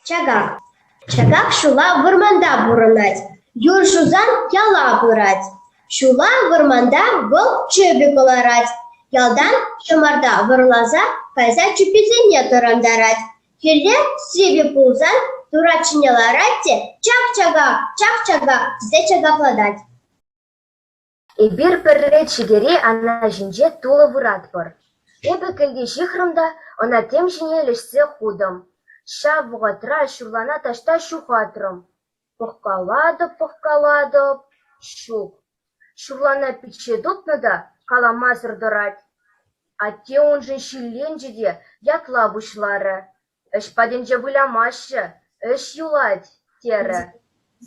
Чагак. Чагак шула вырманда бурынать. Юр шузан яла бырать. Шула вырманда был чөбі коларать. Ялдан шымарда вырлаза кайза чупизене тұрандарать. Келде себе пулзан турачынеларатте чак-чагак, бізде чагакладать. И бир піррет шигери ана жинже тула вырат бар. Эбі келде жихрымда, она тем жіне лешсе худым. Ша вғатра шурлана ташта шухатрым. Похкаладып, шук. Шурлана пиче дутнада, каламазыр дырать. А те он же шилленжеде ятла бушлары. Эш паденже выламашы, эш юлать тері.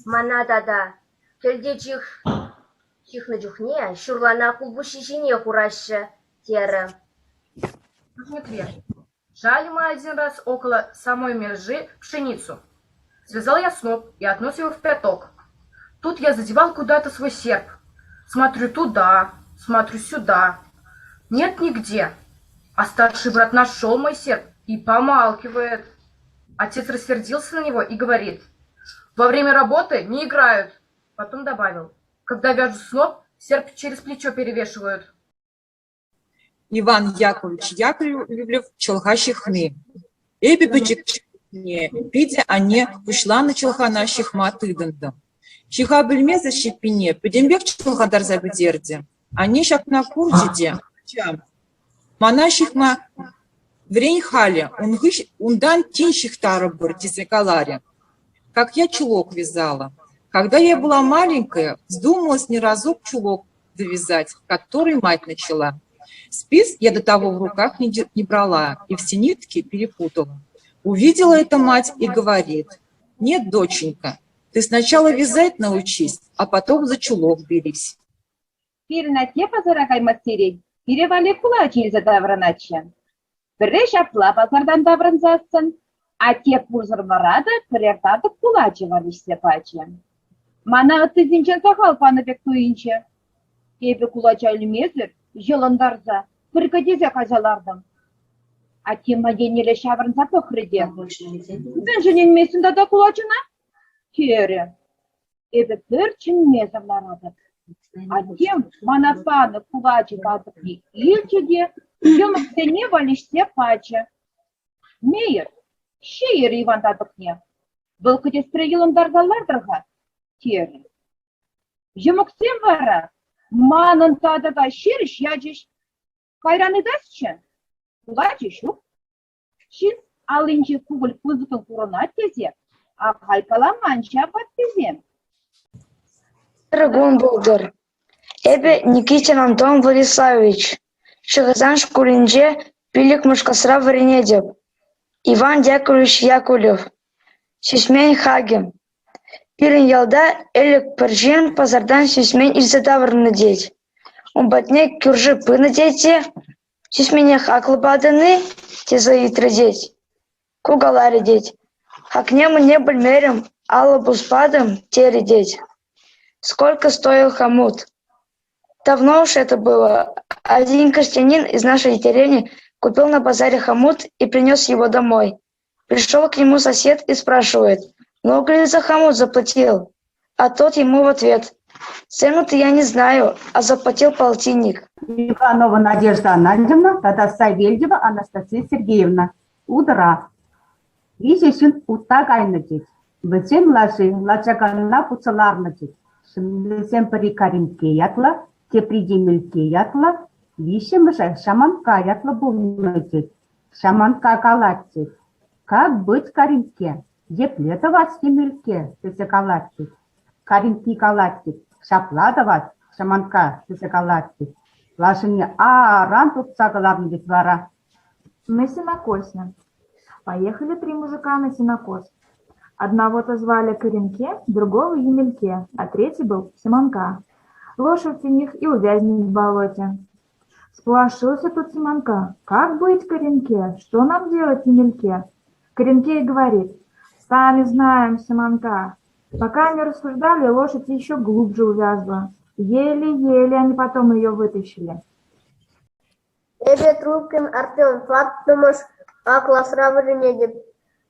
Мана дада, келде чихны жухне, шурлана кулбуши жіне хурашы тері. Посмотри, жали мы один раз около самой межи пшеницу. Связал я сноп и относ его в пяток. Тут я задевал куда-то свой серп. Смотрю туда, смотрю сюда. Нет нигде. А старший брат нашел мой серп и помалкивает. Отец рассердился на него и говорит: во время работы не играют. Потом добавил: когда вяжут сноп, серп через плечо перевешивают. Иван Яковлевич Яковлев челхащи хны. Эби бычекне, пиде ане вышла на челхана щихма тыдында. Щиха бельме за щепине, педембек челхадар за бедерде. Ане щак на курдиде, мана щихма врень хали, ундан тин щихтара бур тизекаларе. Как я чулок вязала. Когда я была маленькая, вздумалась не разок чулок довязать, который мать начала. Спиц я до того в руках не брала и все нитки перепутала. Увидела это мать и говорит: нет, доченька, ты сначала вязать научись, а потом за чулок берись. Пернатье пазарагай матерей, перевали кулачи за давранача. Бірі шапла базардан давранзасын, а те пузыр варады, перертады кулачи валишсе паче. Мана тызинчен сахал паныбек туинче. Эбі кулача үлмезір, жылындарза, біркадезе казалардым. А тем маденелі шавырынса пөхріде. Мен жененмесінде да кулачына? Тере. Эбі бір чынмезірларады. А тем манапаны кулачы бадықны илчеде, жымықтене валишсе паче. Мейір, шейір Иван дадықне. Бұл кедестірі жылындарзалардырға? Тере. Жымықсен вара, манын тадыға шеріш яжыш. Кайраныдасчы? Кулачы шук. Шин алынчы кугыл кузыкын курына тезе, а хайкаламанча бат тезем. Рагун болдыр. Эбе Никитин Антон Владиславович. Шығызан шкулинже пилик мышкасыра варене деп. Иван Яковлевич Яковлев. Сюсмен Хагем. Пирин ялда элек пыржен пазардан сюсмен изадаврны деть. Он батне кюржи пыны дети. Сюсмене хаклы бадыны теза итры деть. Кугалари деть. Хакнему не бульмерем, алла буспадом тери деть. Сколько стоил хомут? Давно уж это было. Один крестьянин из нашей деревни купил на базаре хомут и принес его домой. Пришел к нему сосед и спрашивает: много ли за хомут заплатил? А тот ему в ответ: цену-то я не знаю, а заплатил полтинник. Иванова Надежда Анатольевна, Тата Савельева Анастасия Сергеевна. Удра. Висешин утак айнадет. Бізен лажи, лачаганна пуцаларнадет. Шымлесен пари каримке ятла, теприди мельке ятла, вишемыша шаманка ятла булнадет. Шаманка калатет. Как быть каримке? Еплетовать мельке, тесе калатет. Каримки калатет. Шапладовать, шаманка, тесе калатет. Лашыне аран тут цагаларнадет вара. На сенокосе. Поехали 3 мужика на сенокос. Одного-то звали Коренке, другого Емельке, а третий был Симонка. Лошадь у них и увязнет в болоте. Сполошился тут Симонка. Как быть, Коренке? Что нам делать, Емельке? Коренке и говорит: сами знаем, Симонка. Пока они рассуждали, лошадь еще глубже увязла. Еле-еле они потом ее вытащили. Эбе Трубкин Артем, факт думаешь, а класс равен.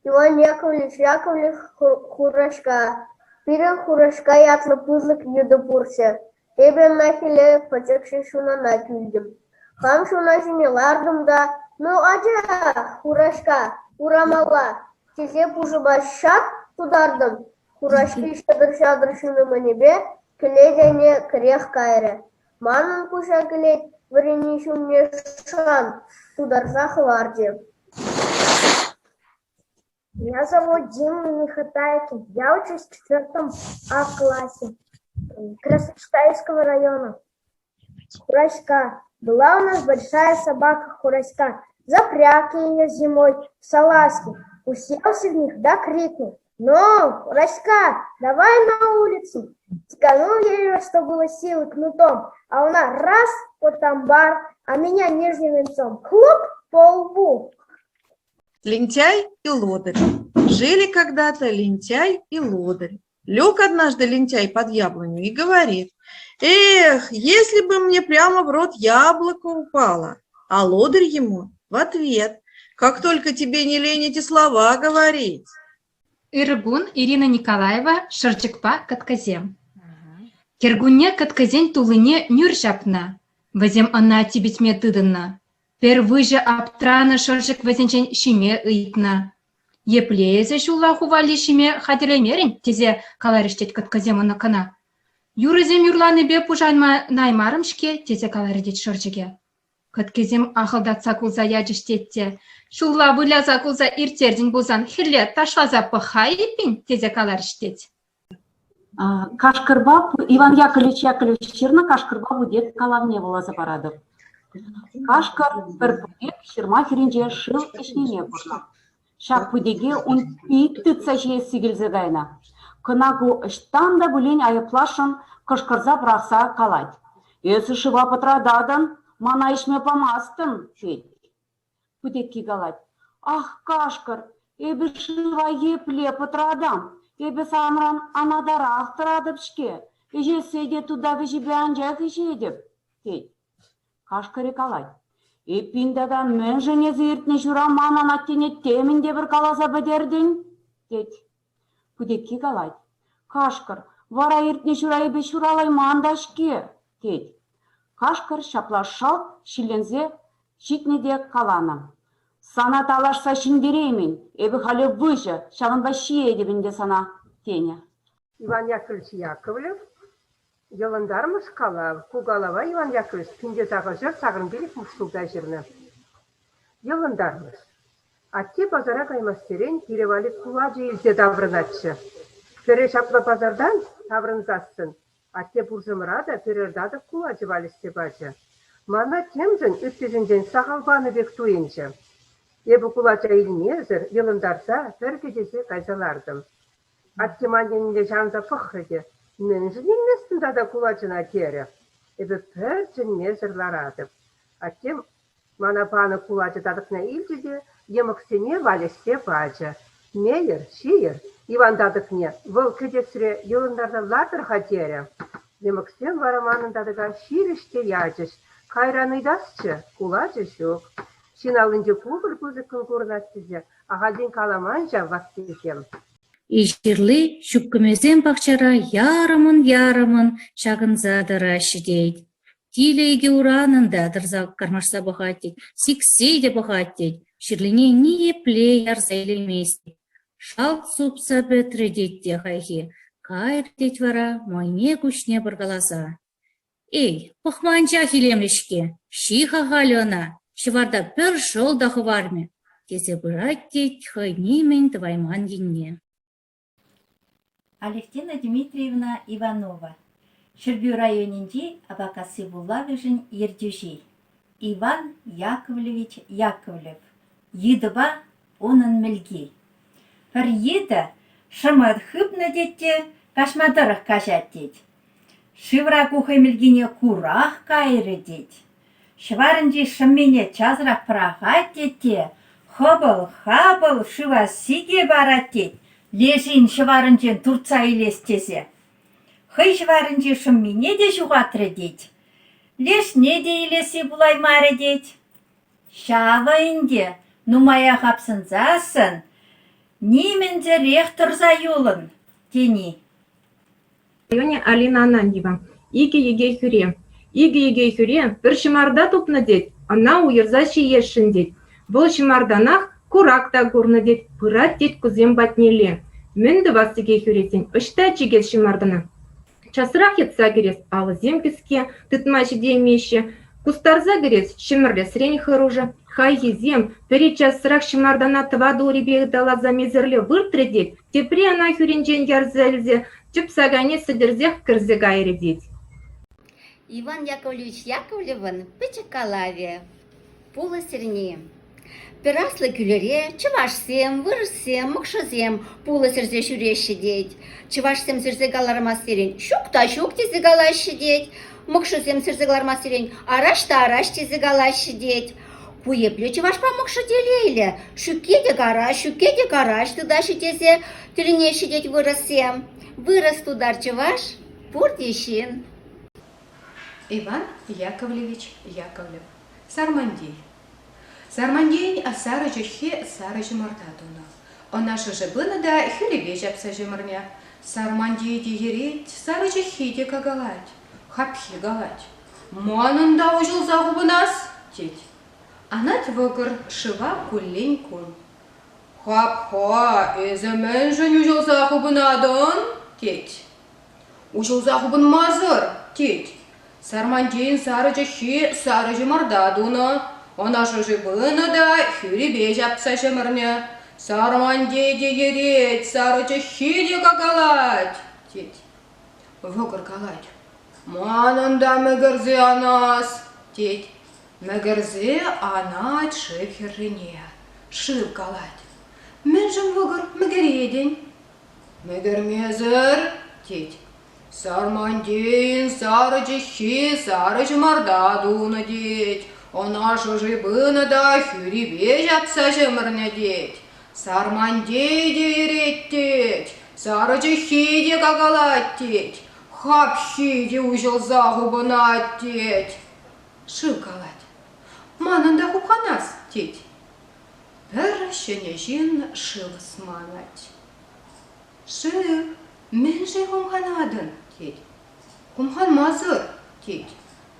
Иван Яковлев хурашка. Пирен хурашка ятлы пызлык юды пурсе. Эбен нахиле пачакши шунана күлдім. Хам шуна жіне лардым да, ну ажа хурашка, урамала. Тесе пушыба шат тудардым. Хурашки шадыр шуны манебе, кіледене кірех кайры. Манын куша кілет, варени шумне шан, тударса хварде. Меня зовут Дима Михатайкин. Я учусь в 4 А классе Красноштайского района. Хураська. Была у нас большая собака Хураська. Запряг ее зимой в салазки. Уселся в них, да крикнул: «Ну, Хураська, давай на улицу!» Тиканул я ее, что было силы, кнутом, а она раз под амбар, а меня нижним венцом хлоп по лбу. Лентяй и лодырь. Жили когда-то лентяй и лодырь. Лег однажды лентяй под яблоню и говорит: «Эх, если бы мне прямо в рот яблоко упало!» А лодырь ему в ответ: «Как только тебе не лень эти слова говорить!» Иргун Ирина Николаева Шарчыкпа Катказем. Кергуне Катказень тулыне нюр жапна. Вазем она тибетме тыдынна. Первый же аптрана Шарчык вазенчен шиме ыйтна. Еплезе шула хували шиме хатиремерин тезе калариштет Катказем анакана. Юрызем юрланы бе пужанма наймарымшке тезе каларидет Шарчыке. Катказем ахылдатса кулза яджиштетте. Шулла выляза кулза иртердин бузан хирле ташлаза пахайпин тезе калариштет. Кашкырба Иван Яковлевич Черна Кашкырба будет калавне вылаза барады. Кашкар бір пудек шырма хиринже шыл ишнене бұрна. Шак пудеге он пик тытса жие сигілзе гайна. Кынагу ыштан да бүлен айыплашын кашкырза браса калать. Эсі шыва патрададан мана ишме памастын, федь. Пудекки галать: «Ах, Кашкар, эбі шыва епле патрадам, эбі самран анадарах традыпшке, эже седе туда жебе анжақ ешедіп», федь. Кашкаре калать: «Эппиндадан мен жене зиртне жура манан аттене темінде бір каласа бідердін», федь. Пудекки галать: «Кашкар, вара иртне жура эбі шуралай мандашке», федь. Кашкар шапла шалт шилензе шитнеде калана. «Сана талашса шиндереймін, эбі халі выжы, шағынба шие дебінде сана тене». Иван Яковлевич Яковлев, Йоландармыш кала, Кугалава Иван Яковлевич, пинде тағыжыр сағырын белік мұштылда жерні. Йоландармыш. Атте базара каймастерен перевали куладжы елде даврынатшы. Пере шапла базардан таврынзасын. Атте буржымырада перердады куладжы валісте бачы. Мана темжін үттежінден сағалбаны бек туенчі. Ебі кулача илмезір, еліндарса, бір кедесе кайзалардым. Аттеманенінде жанза фықрыде, мен жіннестінде да кулачына кері. Ебі пір жінмезір ларадым. Аттем мана паны кулачы дадықна илдеде, еміксене валесте бачы. Мейір, шиір, Иван дадықне, выл кедесіре еліндарда латыр хатері. Еміксен вараманын дадыға ширіште ячыш, кайраныйдасчы, кулачы шук. Шиналынчы кубыр кузыкын курнастызе, ағадин каламанча вастысем. Иширлы шүккімезен бақчара ярымын шағынзадыра шидейд. Тилейге уранында дырзақ кармашса бұғаттед, сиксейде бұғаттед, ширліне не епле ярзайлеместед. Шалт супса бітредетте қайхи, кайрдет вара мойне күшне бұрғаласа. Эй, пұхманча хилемлішке, шиха халена. Шыварда бір жолдағы варме, тезе бұраттет хайнимен твайман енне. Алевтина Дмитриевна Иванова. Шырбю районінде абакасы булавыжын ердюжей. Иван Яковлевич Яковлев. Едіба онын мілге. Бір еді шымыр хыпны детте, кашмадырық кажат дед. Шывра кухай мілгене курах кайры дед. Шварынжи шыммене чазырақ прағат детте, хабыл шыва сиге барат дед. Лежин шварынжен турца елестезе. Хый шварынжи шыммене де жуғатры дед. Леш не де елесе бұлаймары дед. Шавайынде нумая қапсын засын, Неменде ректор за юлын, тени. районе Алина Ананьева. Иги еге хюре. Иги еге хюре бір шымарда тупны дед, ана уйырза шиешшін дед. Бұл шымарданақ курак та көрні дед, пырат дед күзем батнеле. Мінді басыге хюресен, үшта чигез шымардана. Часырақ етса керес, алы земкіске, тытмачы демеші, кустарза керес, шымырле срень хыружа. Хай езем, пері часырақ шымардана тываду ребегі дала замезірле выртре дед, тепре ана хюренжен ярзелзе, чып сагане сыдерзех кірзе гайры дед. Иван Яковлевич Яковлевын пычакалаве, пулы серне. Пираслы күлере, чывашсем, вырыссем, мықшызем, пулы серзе шүреші дед. Чывашсем серзе галарма серен, шукта шук тезе галашы дед. Мықшызем серзе галарма серен, арашта араш тезе галашы дед. Пуепле чывашпа мықшы делейлі, шукеде гараш, тыдашы тезе тірінеші дед вырыссем. Вырос тудар чываш, пурдешин. Иван Яковлевич Яковлев. Сармандей. Сармандейн асара жехе сара жемардадуна. Она шажебына да хюлебе жапса жемырня. Сармандей дегерет, сара жехе де кагалать. Хапхи галать. Манында ужыл загубы нас, теть. Анат вогыр шыва куллень кун. Хап-ха, эземен жын ужыл загубы надон, теть. Ужыл загубын мазыр, теть. Сармандейн сара жехе сара жемардадуна. Она жыжыбына да хюребе жапса жемырня. Сармандей дегерет, сара жехе де кагалать, теть. Вогыр галать. Манында мегірзе анас, теть. Мегірзе анат шып херрене, шып галать. Мен жым вогыр мегереден. Мегермезір, теть. Сармандейн сара жехе сара жемардадуна деть. Она жыжыбына да хюребе жапса жемырня деть. Сармандей дегерет деть, сара жехе де кагалать деть. Хапхи де ужыл загубына деть. Шып галать. Манында хупханас деть. Бір шенежин шылыс манать. Шып, мен же хумханадын деть. Хумхан мазыр деть.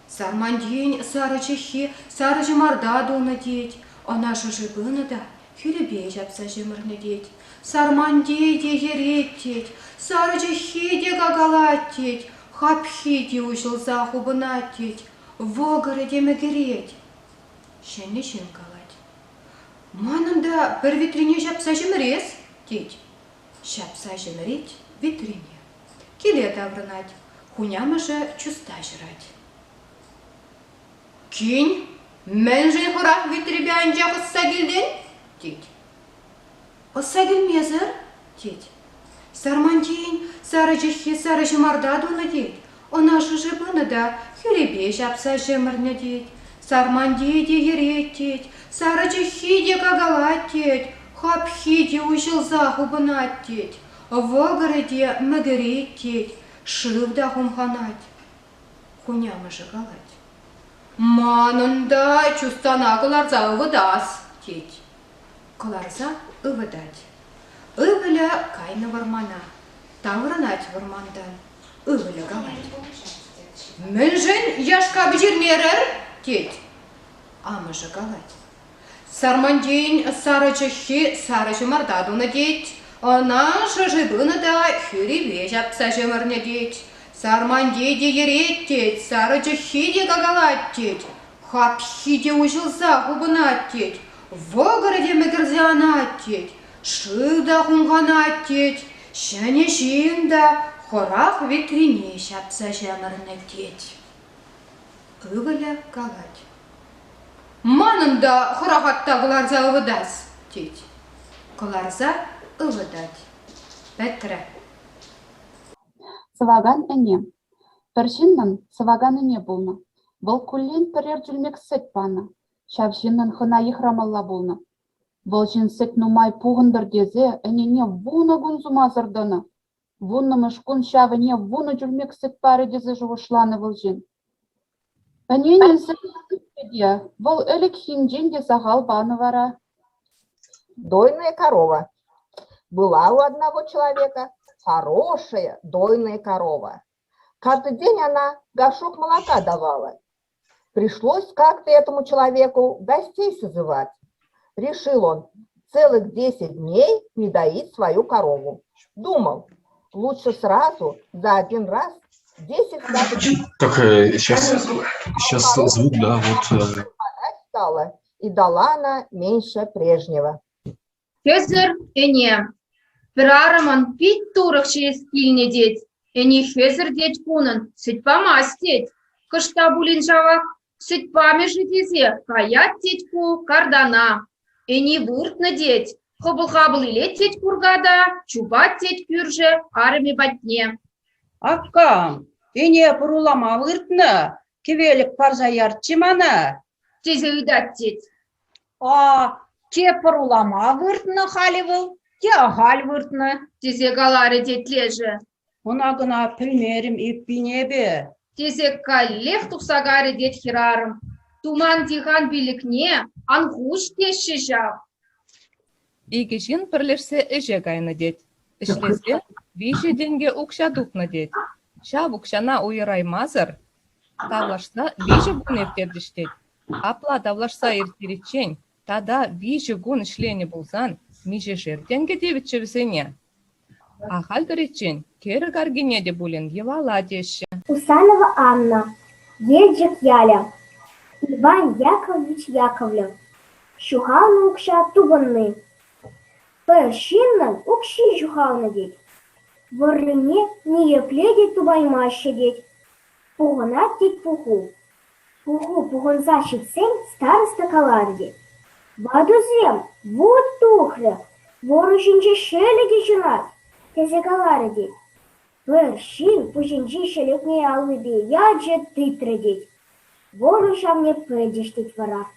Сармандейн сара жехе сара жемардадуна деть. Она жыжыбына да хюребе жапса жемырня деть. Сармандей дегерет деть. Сара жехе де кагалать деть. Хапхи де ужыл загубына деть. Вогыры де мегерет. Шенне шен галать. Манында бір витрине жапса жемірес деть. Жапса жемірет витрине. Келет аврынать. Хунямы же чуста жырать. Кинь, мен жен хырах витребе анжақ ұсса келден, деть. Ұсса келмезір, деть. Сармандейн сара жехе сара жемардадуна деть. Она жыжыбына да хюребе жапса жемырня деть. Сармандей дегерет деть. Сара жехе де кагалать деть. Хапхи де ужыл загубына деть. Вогыры де мегерет деть. Шып да хумханать. Хунямы же галать. Манында чустана кыларза ывыдас, деть. Кыларза ывыдать. Ывыля кайны вармана. Таврынать вармандан. Ывыля галать. Мен жен яшка бжирмерер, деть. Амы же галать. Сармандейн сара жехе сара жемардадуна деть. Она жыжыбына да хюребе жапса жемырня деть. Сармандей дегерет деть, сара жехе де кагалать деть. Хапхи де ужыл загубына деть. Вогыры де мегірзе анат деть. Шыда хумганат деть. Шәне жинда хорах витрине жапса жемырня деть. Ывыля галать. Манында хорахаттағыларза ывыдас деть. Кыларза ывыдать. Пәтірі. Сываган әне. Піршіннің сываган әне болны. Бұл күллен пірер жүлмек сет паны. Шавшиннің хына ехрамалла болны. Бұл жын сет нумай пуғындар дезе әнене вуны гүн зумазырдыны. Вуны мышкун шавыне вуны жүлмек сет пары дезе жуғышланы бұл жын. Әнене сет бұл әлік хинжен де сағал баны вара. Дойная корова. Была у одного человека хорошая дойная корова. Каждый день она горшок молока давала. Пришлось как-то этому человеку гостей созывать. Решил он целых 10 дней не доить свою корову. Думал, лучше сразу за один раз 10 Так, сейчас звук, да, вот. стала, и дала она меньше прежнего. Хезер эне. Пирараман пить турах через кильне деть. Эне хезер деть кунан, сыть помастеть. Кышта булин жавах, сыть памежитезе, каят тетьку кардана. Эне выртна деть. Хобыл-хабыл илет теть кургада, чубат теть пюрже, арами батне. Аккам, эне пурулама выртна, кевелик парзаяр чимана. Тезе видать теть. Ке пурулама выртна халивыл, ке ахаль выртна. Тезе галаре деть леже. Она гына примерим и пинебе. Тезе каллех тухсагаре деть хирарым. Туман диган биликне, ангуш теші жав. Игежин пірлерсе эже кайны деть. Ішлесе, виже денге укша духны деть. Шав укшана уйраймазыр, тавлашса виже гун ертедіштет. Апла тавлашса ертеречен, тада виже гун ішлені болсан, миже жерденге девітче візене. Ахал дөречен, кері гаргене де булин евала деші. Усанова Анна, Ельджик Яля, Иван Яковлевич Яковлев, Шухална укша тубанны. Першиннан укши жухална деть. Ворыне не епледет тубайма щедеть. Пугонат деть пуху. Пуху пугонза щипсень староста каларди. Бадузем, вот тухля, ворушинче шелеги жинат. Тезе каларди. Першин пужинчи шелетне алыды, я же ты тредеть. Воруша мне пэдиштеть вора.